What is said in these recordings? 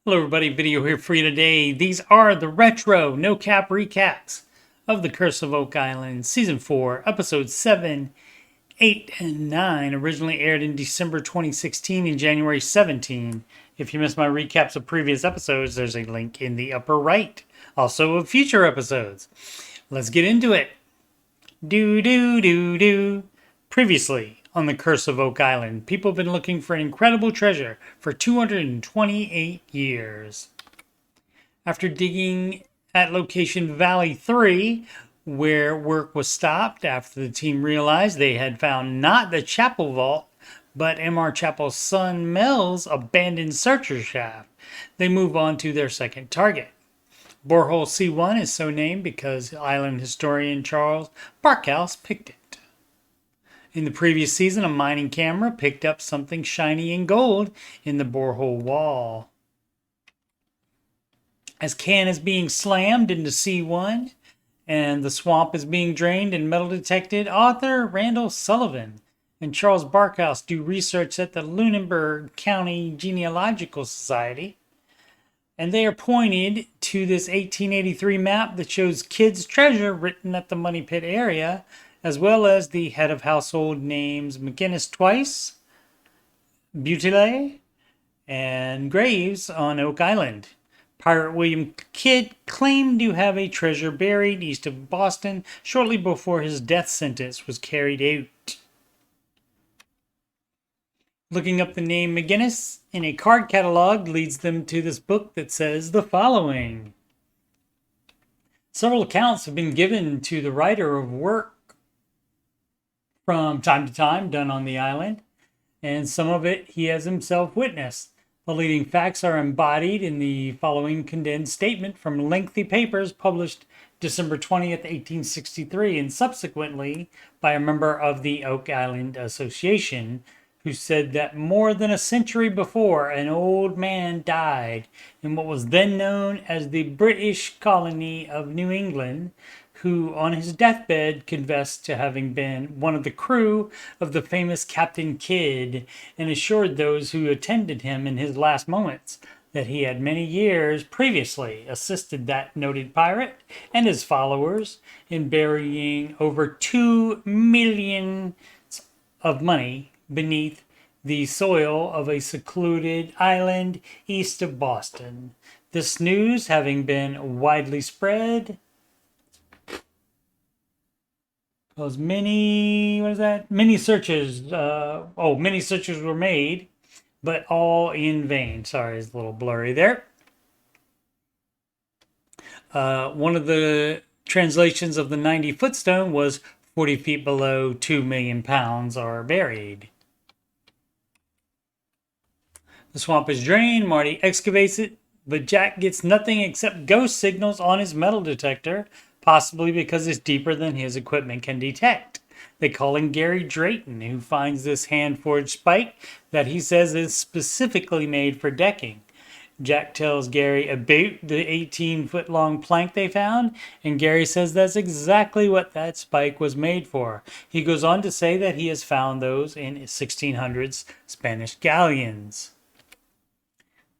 Hello everybody, video here for you today. These are the retro no-cap recaps of The Curse of Oak Island, Season 4, Episodes 7, 8, and 9. Originally aired in December 2016 and January 17. If you missed my recaps of previous episodes, there's a link in the upper right. Also of future episodes. Let's get into it. Previously on The Curse of Oak Island, people have been looking for an incredible treasure for 228 years. After digging at location Valley 3, where work was stopped after the team realized they had found not the chapel vault, but M.R. Chapel's son Mel's abandoned searcher shaft, they move on to their second target. Borehole C1 is so named because island historian Charles Barkhouse picked it. In the previous season, a mining camera picked up something shiny and gold in the borehole wall. As can is being slammed into C1 and the swamp is being drained and metal detected, author Randall Sullivan and Charles Barkhouse do research at the Lunenburg County Genealogical Society. And they are pointed to this 1883 map that shows kids' treasure written at the Money Pit area, as well as the head of household names McGinnis twice, Butylay, and Graves on Oak Island. Pirate William Kidd claimed to have a treasure buried east of Boston shortly before his death sentence was carried out. Looking up the name McGinnis in a card catalog leads them to this book that says the following. Several accounts have been given to the writer of work from time to time done on the island, and some of it he has himself witnessed. The leading facts are embodied in the following condensed statement from lengthy papers published December 20th, 1863, and subsequently by a member of the Oak Island Association, who said that more than a century before, an old man died in what was then known as the British colony of New England, who on his deathbed confessed to having been one of the crew of the famous Captain Kidd, and assured those who attended him in his last moments that he had many years previously assisted that noted pirate and his followers in burying over 2 million of money beneath the soil of a secluded island east of Boston. This news having been widely spread, because many searches were made, but all in vain. Sorry, it's a little blurry there. One of the translations of the 90-foot stone was 40 feet below 2 million pounds are buried. The swamp is drained. Marty excavates it, but Jack gets nothing except ghost signals on his metal detector, possibly because it's deeper than his equipment can detect. They call in Gary Drayton, who finds this hand-forged spike that he says is specifically made for decking. Jack tells Gary about the 18-foot-long plank they found, and Gary says that's exactly what that spike was made for. He goes on to say that he has found those in 1600s Spanish galleons.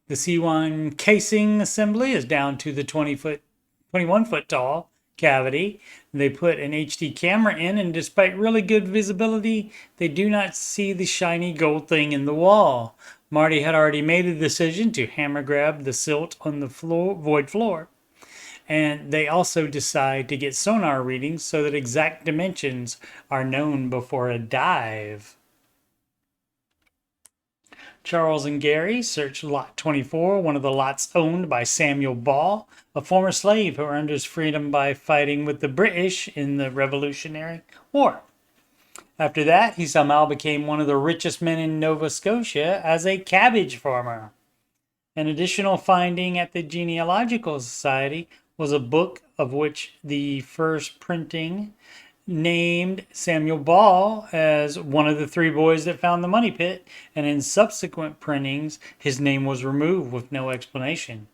The C1 casing assembly is down to the 21-foot tall cavity. They put an HD camera in, and despite really good visibility, they do not see the shiny gold thing in the wall. Marty had already made a decision to hammer grab the silt on the void floor. And they also decide to get sonar readings so that exact dimensions are known before a dive. Charles and Gary search Lot 24, one of the lots owned by Samuel Ball, a former slave who earned his freedom by fighting with the British in the Revolutionary War. After that, he somehow became one of the richest men in Nova Scotia as a cabbage farmer. An additional finding at the Genealogical Society was a book of which the first printing named Samuel Ball as one of the 3 boys that found the money pit, and in subsequent printings, his name was removed with no explanation.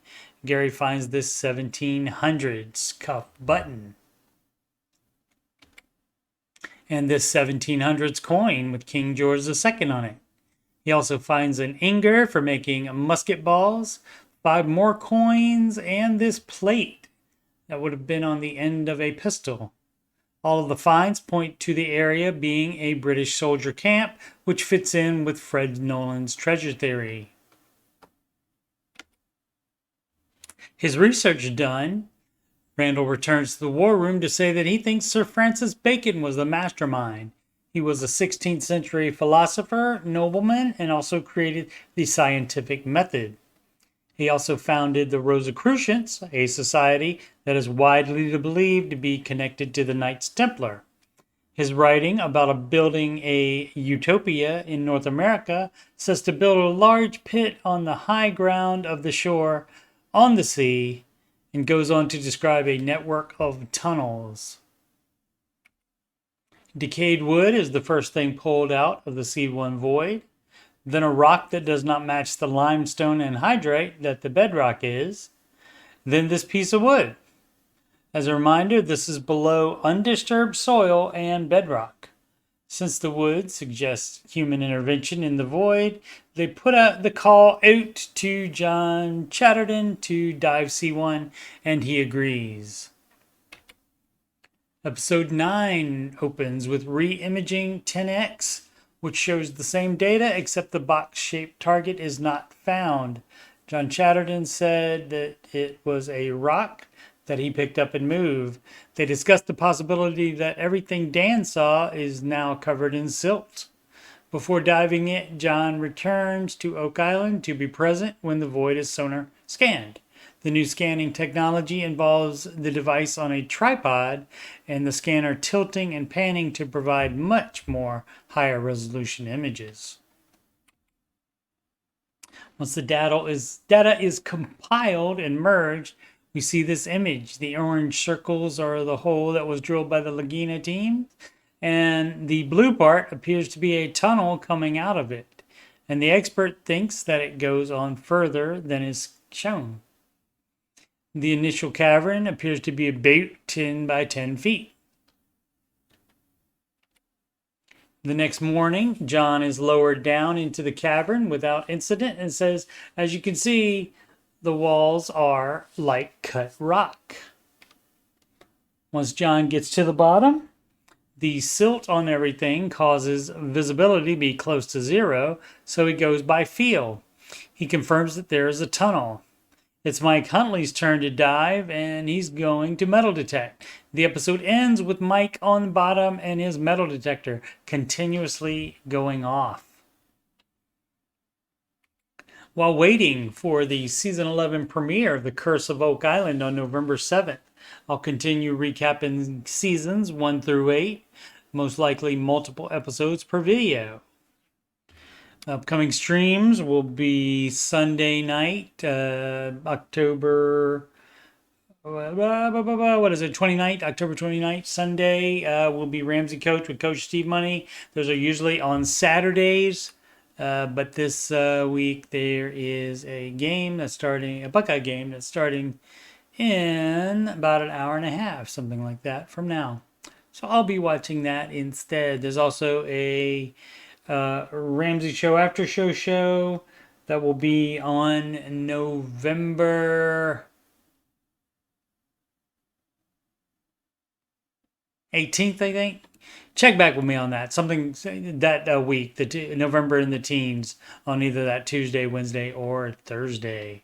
Gary finds this 1700s cuff button and this 1700s coin with King George II on it. He also finds an inger for making musket balls, 5 more coins, and this plate that would have been on the end of a pistol. All of the finds point to the area being a British soldier camp, which fits in with Fred Nolan's treasure theory. His research done, Randall returns to the war room to say that he thinks Sir Francis Bacon was the mastermind. He was a 16th century philosopher, nobleman, and also created the scientific method. He also founded the Rosicrucians, a society that is widely believed to be connected to the Knights Templar. His writing about building a utopia in North America says to build a large pit on the high ground of the shore on the sea, and goes on to describe a network of tunnels. Decayed wood is the first thing pulled out of the C1 void. Then a rock that does not match the limestone and hydrite that the bedrock is. Then this piece of wood. As a reminder, this is below undisturbed soil and bedrock. Since the wood suggests human intervention in the void, they put out the call out to John Chatterton to dive C1, and he agrees. Episode 9 opens with re-imaging 10X, which shows the same data except the box-shaped target is not found. John Chatterton said that it was a rock that he picked up and moved. They discussed the possibility that everything Dan saw is now covered in silt. Before diving it, John returns to Oak Island to be present when the void is sonar scanned. The new scanning technology involves the device on a tripod and the scanner tilting and panning to provide much more higher resolution images. Once the data is compiled and merged, we see this image. The orange circles are the hole that was drilled by the Laguna team, and the blue part appears to be a tunnel coming out of it. And the expert thinks that it goes on further than is shown. The initial cavern appears to be about 10 by 10 feet. The next morning, John is lowered down into the cavern without incident and says, as you can see, the walls are like cut rock. Once John gets to the bottom, the silt on everything causes visibility to be close to zero, so he goes by feel. He confirms that there is a tunnel. It's Mike Huntley's turn to dive, and he's going to metal detect. The episode ends with Mike on the bottom and his metal detector continuously going off. While waiting for the season 11 premiere of The Curse of Oak Island on November 7th, I'll continue recapping seasons 1 through 8, most likely multiple episodes per video. Upcoming streams will be Sunday night, October 29th, October 29th, Sunday will be Ramsey Coach with Coach Steve Money. Those are usually on Saturdays, but this week there is a game that's starting, a Buckeye game that's starting in about an hour and a half, something like that from now. So I'll be watching that instead. There's also a Ramsey Show After Show that will be on November 18th, I think. Check back with me on that. Something that week, November in the teens, on either that Tuesday, Wednesday, or Thursday.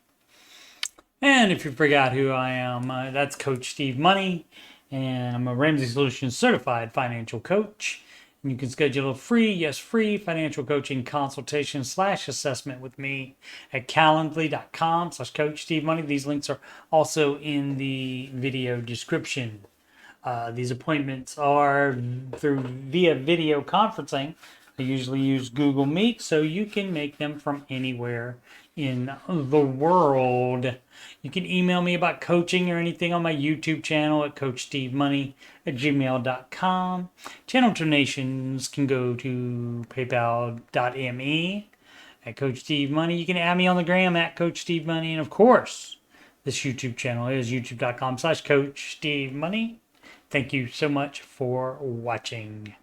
And if you forgot who I am, that's Coach Steve Money, and I'm a Ramsey Solutions certified financial coach. And you can schedule a free financial coaching consultation / assessment with me at calendly.com/Coach Steve Money. These links are also in the video description. These appointments are via video conferencing. I usually use Google Meet, so you can make them from anywhere in the world. You can email me about coaching or anything on my YouTube channel at CoachSteveMoney@gmail.com. Channel donations can go to paypal.me at Coach Steve Money. You can add me on the gram at Coach Steve Money. And of course, this YouTube channel is youtube.com/Coach Steve Money. Thank you so much for watching.